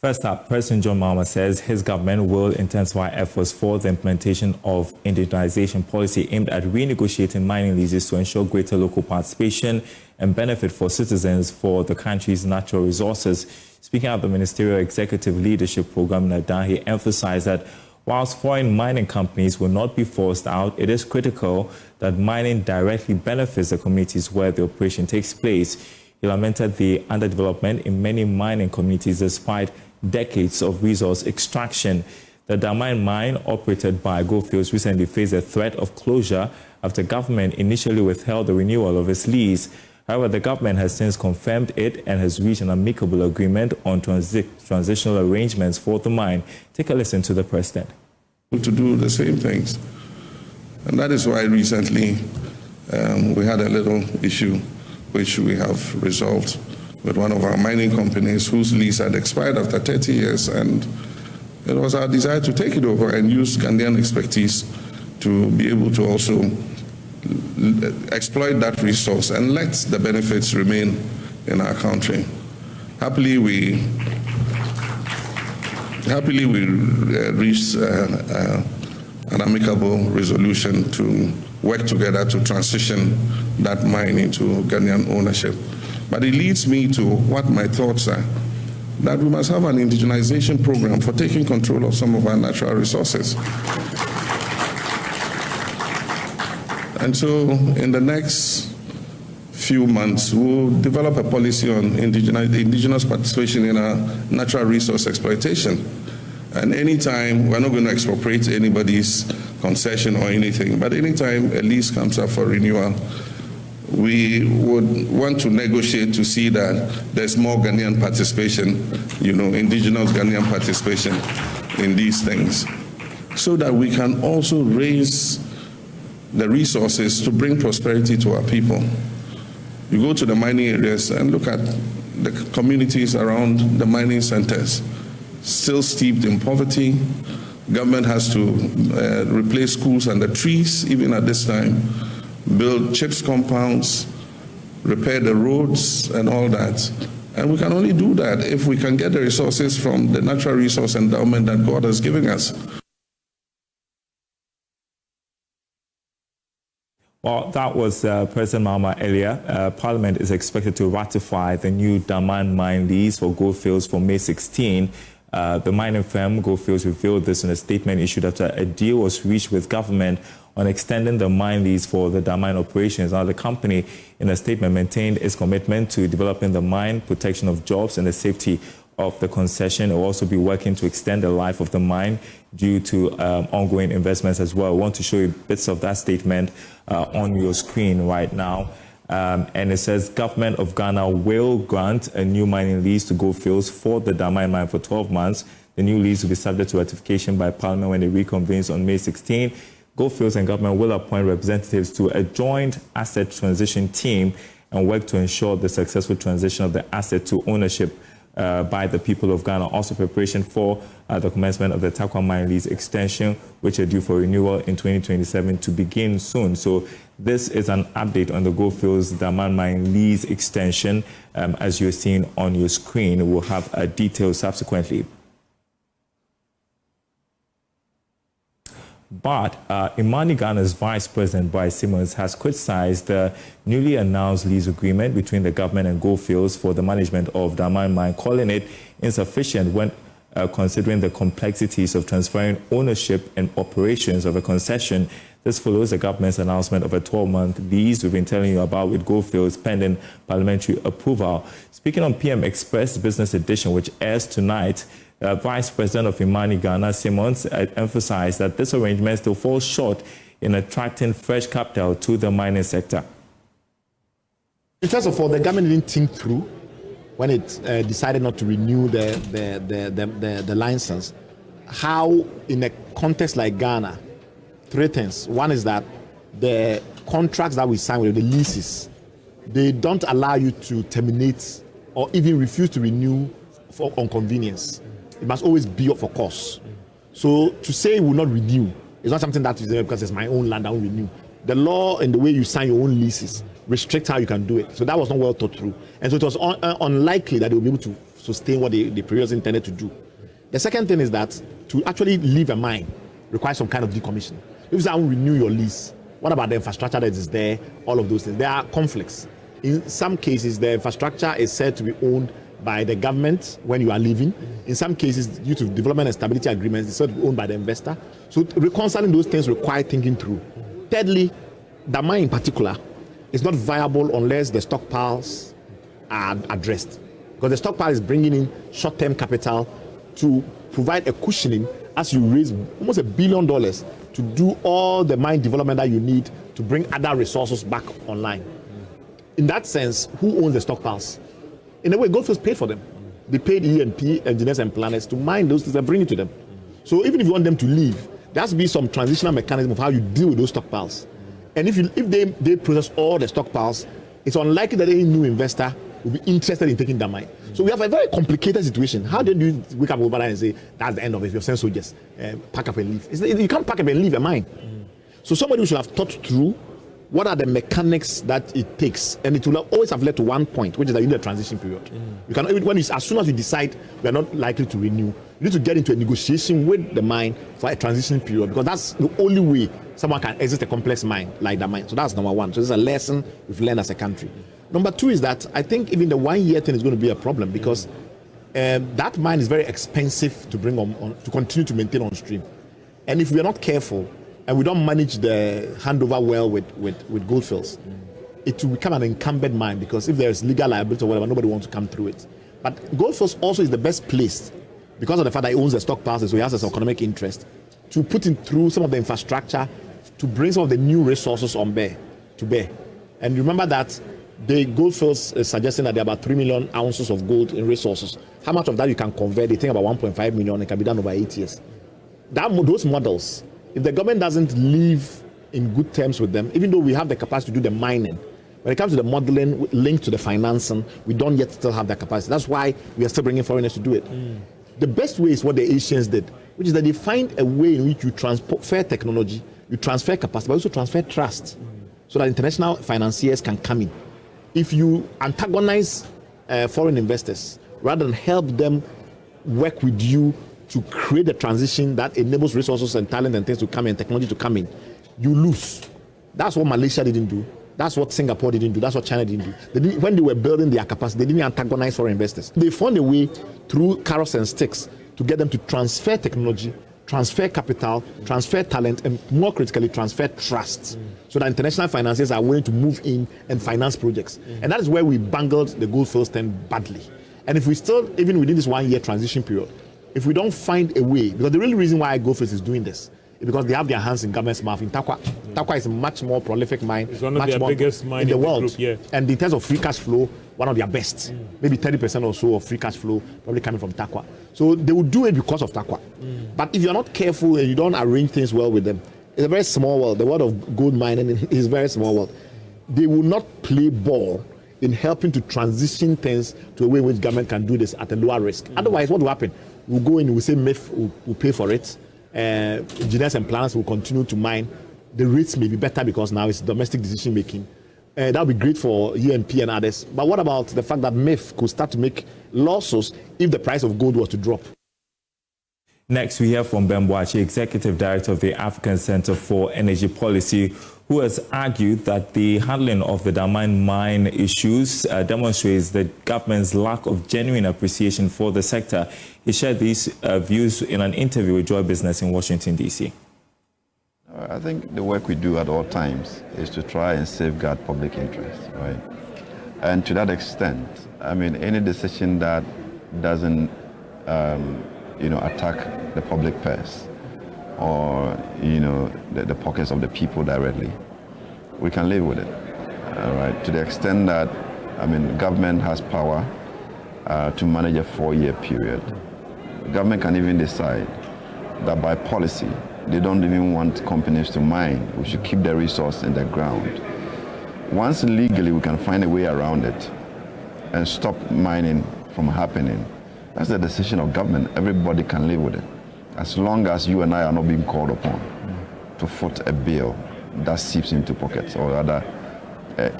First up, President John Mahama says his government will intensify efforts for the implementation of indigenization policy aimed at renegotiating mining leases to ensure greater local participation and benefit for citizens for the country's natural resources. Speaking of the Ministerial Executive Leadership Program, he emphasized that whilst foreign mining companies will not be forced out, it is critical that mining directly benefits the communities where the operation takes place. He lamented the underdevelopment in many mining communities despite decades of resource extraction. The Damine mine, operated by Goldfields, recently faced a threat of closure after government initially withheld the renewal of its lease. However, the government has since confirmed it and has reached an amicable agreement on transitional arrangements for the mine. Take a listen to the president. To do the same things. And that is why recently we had a little issue which we have resolved with one of our mining companies whose lease had expired after 30 years, and it was our desire to take it over and use Ghanaian expertise to be able to also exploit that resource and let the benefits remain in our country. Happily, we reached an amicable resolution to work together to transition that mine into Ghanaian ownership. But it leads me to what my thoughts are, that we must have an indigenization program for taking control of some of our natural resources. And so in the next few months, we'll develop a policy on indigenous participation in our natural resource exploitation. And anytime, we're not going to expropriate anybody's concession or anything, but anytime a lease comes up for renewal, we would want to negotiate to see that there's more Ghanaian participation, indigenous Ghanaian participation in these things, so that we can also raise the resources to bring prosperity to our people. You go to the mining areas and look at the communities around the mining centers, still steeped in poverty. Government has to replace schools and the trees, even at this time, build CHIPS compounds, repair the roads and all that. And we can only do that if we can get the resources from the natural resource endowment that God has given us. Well, that was President Mahama earlier. Parliament is expected to ratify the new Daman mine lease for Goldfields for May 16. The mining firm Goldfields revealed this in a statement issued after a deal was reached with government on extending the mine lease for the Daman operations. Now, the company, in a statement, maintained its commitment to developing the mine, protection of jobs, and the safety of the concession. It will also be working to extend the life of the mine due to ongoing investments as well. I want to show you bits of that statement on your screen right now. And it says, Government of Ghana will grant a new mining lease to Goldfields for the Daman mine for 12 months. The new lease will be subject to ratification by Parliament when it reconvenes on May 16. Goldfields and government will appoint representatives to a joint asset transition team and work to ensure the successful transition of the asset to ownership by the people of Ghana. Also, preparation for the commencement of the Takwa mine lease extension, which are due for renewal in 2027 to begin soon. So this is an update on the Goldfields Daman mine lease extension. As you're seeing on your screen, we'll have details subsequently. But Imani Ghana's Vice President Bryce Simmons has criticized the newly announced lease agreement between the government and Goldfields for the management of Daman mine, calling it insufficient when considering the complexities of transferring ownership and operations of a concession. This follows the government's announcement of a 12-month lease we've been telling you about with Goldfields pending parliamentary approval. Speaking on PM Express Business Edition, which airs tonight, Vice President of Imani Ghana, Simmons, emphasized that this arrangement still falls short in attracting fresh capital to the mining sector. First of all, the government didn't think through when it decided not to renew the license. How, in a context like Ghana, three things. One is that the contracts that we sign with the leases, they don't allow you to terminate or even refuse to renew on convenience. It must always be up for cost. So to say it will not renew is not something that is there because it's my own land, I won't renew. The law and the way you sign your own leases restrict how you can do it. So that was not well thought through. And so it was unlikely that they will be able to sustain what they previously intended to do. The second thing is that to actually leave a mine requires some kind of decommission. If you say, I will renew your lease, what about the infrastructure that is there? All of those things. There are conflicts. In some cases, the infrastructure is said to be owned by the government when you are leaving. In some cases, due to development and stability agreements, it's said to be owned by the investor. So reconciling those things require thinking through. Thirdly, the mine in particular is not viable unless the stockpiles are addressed. Because the stockpile is bringing in short-term capital to provide a cushioning as you raise almost $1 billion to do all the mine development that you need to bring other resources back online. In that sense, who owns the stockpiles? In a way, Goldfields paid for them. They paid E&P, engineers and planners, to mine those things and bring it to them. So even if you want them to leave, there has to be some transitional mechanism of how you deal with those stockpiles. And if they process all the stockpiles, it's unlikely that any new investor will be interested in taking that mine. So we have a very complicated situation. How do you wake up overnight and say, that's the end of it, you've sent soldiers, pack up and leave? You can't pack up and leave a mine. So somebody who should have thought through what are the mechanics that it takes, and it will always have led to one point, which is that you need a transition period. You can, as soon as you decide we are not likely to renew, you need to get into a negotiation with the mine for a transition period, because that's the only way someone can exit a complex mine like that mine. So that's number one. So this is a lesson we've learned as a country. Number two is that I think even the 1 year thing is going to be a problem, because that mine is very expensive to bring on to continue to maintain on stream. And if we are not careful and we don't manage the handover well with Goldfields, it will become an incumbent mine, because if there's legal liability or whatever, nobody wants to come through it. But Goldfields also is the best place, because of the fact that he owns the stockpiles, so he has an economic interest, to put in through some of the infrastructure to bring some of the new resources to bear. And remember that the Goldfields is suggesting that there are about 3 million ounces of gold in resources. How much of that you can convert? They think about 1.5 million. It can be done over 8 years. Those models, if the government doesn't live in good terms with them, even though we have the capacity to do the mining, when it comes to the modeling linked to the financing, we don't yet still have that capacity. That's why we are still bringing foreigners to do it. The best way is what the Asians did, which is that they find a way in which you transfer technology, you transfer capacity, but also transfer trust, so that international financiers can come in. If you antagonize foreign investors rather than help them work with you to create a transition that enables resources and talent and things to come in, technology to come in, you lose. That's what Malaysia didn't do. That's what Singapore didn't do. That's what China didn't do. When they were building their capacity, they didn't antagonize foreign investors. They found a way through carrots and sticks to get them to transfer technology, transfer capital, transfer talent, and more critically, transfer trust, so that international financiers are willing to move in and finance projects. And that is where we bungled the Goldfields thing badly. And if we still, even within this 1 year transition period, if we don't find a way, because the real reason why Goldfields is doing this is because they have their hands in government's mouth. In Takwa, Takwa is a much more prolific mine, it's one of much their more biggest mine in the world. Group, yeah. And in terms of free cash flow, one of their best. Maybe 30% or so of free cash flow probably coming from Takwa. So they will do it because of Takwa. But if you're not careful and you don't arrange things well with them, it's a very small world. The world of gold mining is a very small world. They will not play ball in helping to transition things to a way in which government can do this at a lower risk. Otherwise, what will happen? We'll go in, we'll say MEF will pay for it. Engineers and planners will continue to mine. The rates may be better because now it's domestic decision making. That would be great for E&P and others. But what about the fact that MEF could start to make losses if the price of gold was to drop? Next, we hear from Ben Boachi, Executive Director of the African Center for Energy Policy, who has argued that the handling of the Daman mine issues demonstrates the government's lack of genuine appreciation for the sector. He shared these views in an interview with Joy Business in Washington, D.C. I think the work we do at all times is to try and safeguard public interest, right? And to that extent, I mean, any decision that doesn't, attack the public purse or, the pockets of the people directly, we can live with it, all right? To the extent that, government has power to manage a 4-year period. The government can even decide that by policy, they don't even want companies to mine. We should keep the resource in the ground. Once legally we can find a way around it and stop mining from happening, that's the decision of government. Everybody can live with it, as long as you and I are not being called upon to foot a bill that seeps into pockets or other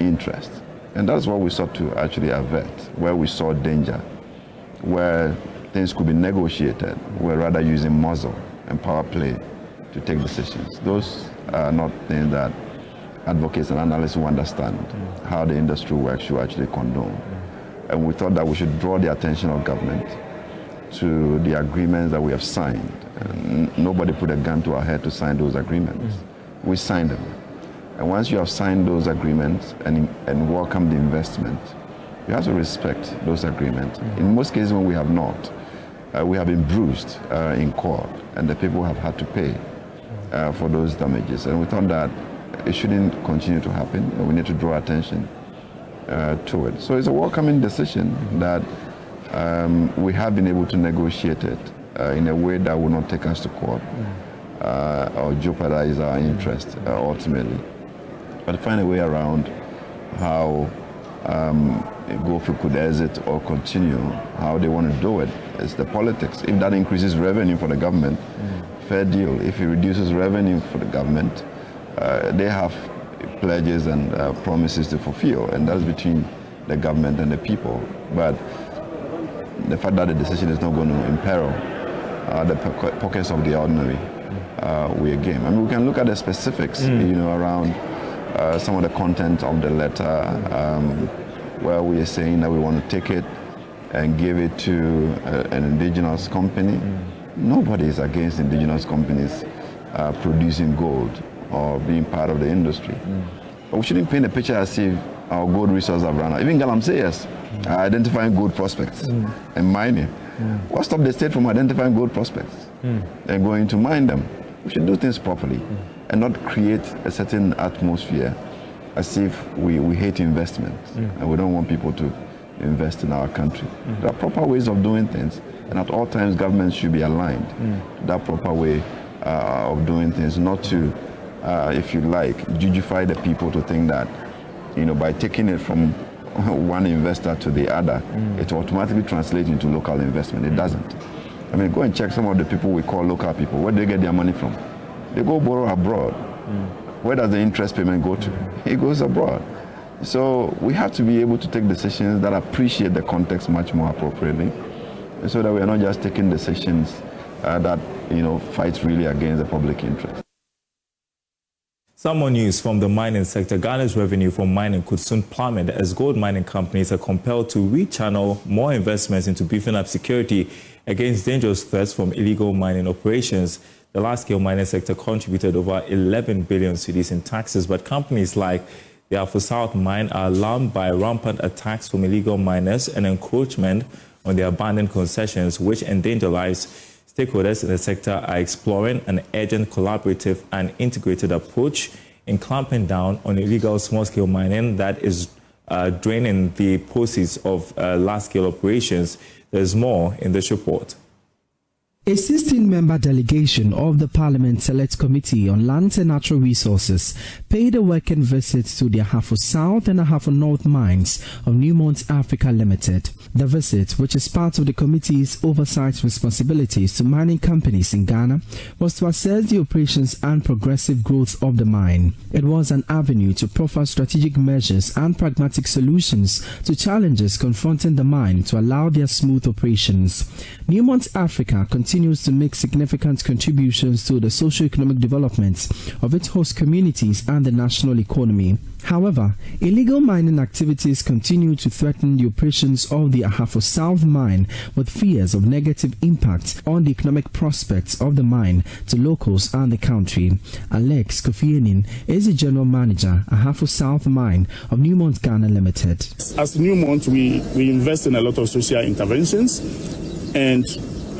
interest. And that's what we sought to actually avert, where we saw danger. where things could be negotiated. We're rather using muscle and power play to take decisions. Those are not things that advocates and analysts who understand how the industry works should actually condone. And we thought that we should draw the attention of government to the agreements that we have signed. And nobody put a gun to our head to sign those agreements. We signed them. And once you have signed those agreements and welcome the investment, you have to respect those agreements. In most cases when we have not, we have been bruised in court, and the people have had to pay for those damages. And we thought that it shouldn't continue to happen, and we need to draw attention to it. So it's a welcoming decision that we have been able to negotiate it in a way that will not take us to court or jeopardize our interest ultimately. But find a way around how Goldfields could exit or continue, how they want to do it. It's the politics. If that increases revenue for the government, fair deal. If it reduces revenue for the government, they have pledges and promises to fulfill, and that's between the government and the people. But the fact that the decision is not going to imperil the pockets of the ordinary, we're game. I mean, we can look at the specifics, around some of the content of the letter, where we are saying that we want to take it and give it to an indigenous company. Nobody is against indigenous companies producing gold or being part of the industry. But we shouldn't paint a picture as if our gold resources have run out. Even Galamseyers are identifying gold prospects and mining. What stopped the state from identifying gold prospects and going to mine them? We should do things properly and not create a certain atmosphere as if we hate investment and we don't want people to invest in our country. There are proper ways of doing things, and at all times governments should be aligned to that proper way of doing things, not to, if you like, judify the people to think that, by taking it from one investor to the other, it automatically translates into local investment. It doesn't. I mean, go and check some of the people we call local people. Where do they get their money from? They go borrow abroad. Where does the interest payment go to? It goes abroad. So we have to be able to take decisions that appreciate the context much more appropriately, so that we are not just taking decisions that fight really against the public interest. Some more news from the mining sector. Ghana's revenue from mining could soon plummet as gold mining companies are compelled to rechannel more investments into beefing up security against dangerous threats from illegal mining operations. The large-scale mining sector contributed over 11 billion cedis in taxes, but companies like the Afo South mine are alarmed by rampant attacks from illegal miners and encroachment on their abandoned concessions, which endanger lives. Stakeholders in the sector are exploring an urgent, collaborative and integrated approach in clamping down on illegal small-scale mining that is draining the proceeds of large-scale operations. There's more in this report. A 16-member delegation of the Parliament Select Committee on Lands and Natural Resources paid a working visit to the Ahafo South and Ahafo North mines of Newmont Africa Limited. The visit, which is part of the committee's oversight responsibilities to mining companies in Ghana, was to assess the operations and progressive growth of the mine. It was an avenue to proffer strategic measures and pragmatic solutions to challenges confronting the mine to allow their smooth operations. Newmont Africa continues to make significant contributions to the socio-economic development of its host communities and the national economy. However, illegal mining activities continue to threaten the operations of the Ahafo South mine, with fears of negative impact on the economic prospects of the mine to locals and the country. Alex Kofi Benachi is the general manager, Ahafo South mine of Newmont Ghana Limited. As Newmont, we invest in a lot of social interventions, and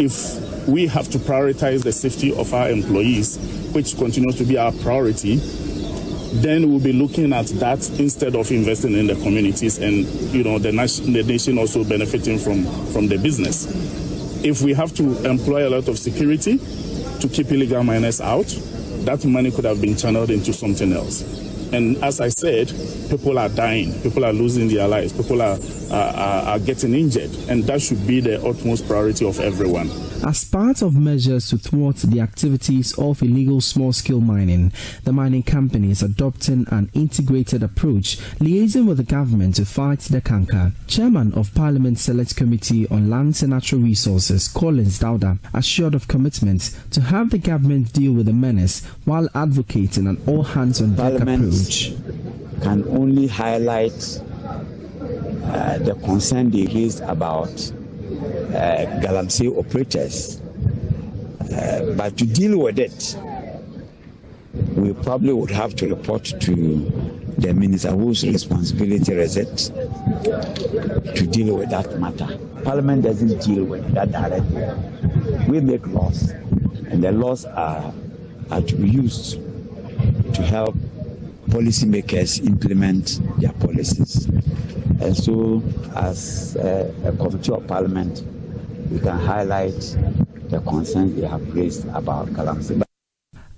if we have to prioritize the safety of our employees, which continues to be our priority, then we'll be looking at that instead of investing in the communities and the nation also benefiting from the business. If we have to employ a lot of security to keep illegal miners out, that money could have been channeled into something else. And as I said, people are dying, people are losing their lives, people are getting injured, and that should be the utmost priority of everyone. As part of measures to thwart the activities of illegal small-scale mining, the mining company is adopting an integrated approach, liaising with the government to fight the canker. Chairman of Parliament Select Committee on Lands and Natural Resources, Collins Dauda, assured of commitment to have the government deal with the menace while advocating an all-hands-on-deck approach. Can only highlight the concern they raised about Galamsey operators, but to deal with it, we probably would have to report to the minister whose responsibility is it to deal with that matter. Parliament doesn't deal with that directly. We make laws, and the laws are to be used to help policymakers implement their policies. And so, as a committee of Parliament, we can highlight the concerns they have raised about Galamsey.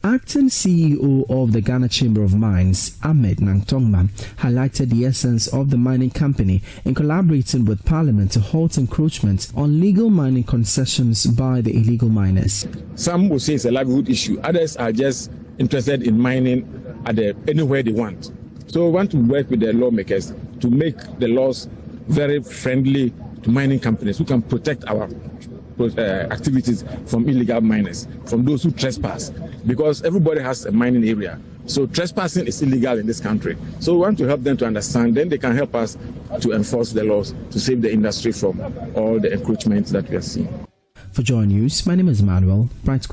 Acting CEO of the Ghana Chamber of Mines, Ahmed Nangtongma, highlighted the essence of the mining company in collaborating with Parliament to halt encroachment on legal mining concessions by the illegal miners. Some will say it's a livelihood issue. Others are just interested in mining anywhere they want. So we want to work with the lawmakers to make the laws very friendly to mining companies who can protect our activities from illegal miners, from those who trespass, because everybody has a mining area. So trespassing is illegal in this country. So we want to help them to understand, then they can help us to enforce the laws to save the industry from all the encroachments that we are seeing. For Joy News, my name is Manuel Bryce.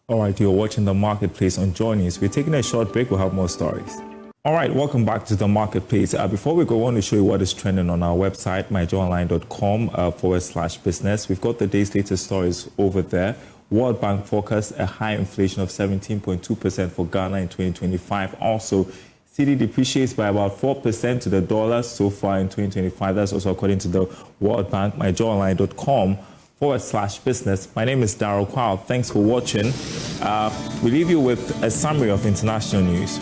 All right, you're watching The Marketplace on Joy News. We're taking a short break. We'll have more stories. All right, welcome back to The Marketplace. Before we go, I want to show you what is trending on our website, myjoyonline.com/business. We've got the day's latest stories over there. World Bank forecasts a high inflation of 17.2% for Ghana in 2025. Also, cedi depreciates by about 4% to the dollar so far in 2025. That's also according to the World Bank, myjoyonline.com/business. My name is Darryl Kwao. Thanks for watching. We leave you with a summary of international news.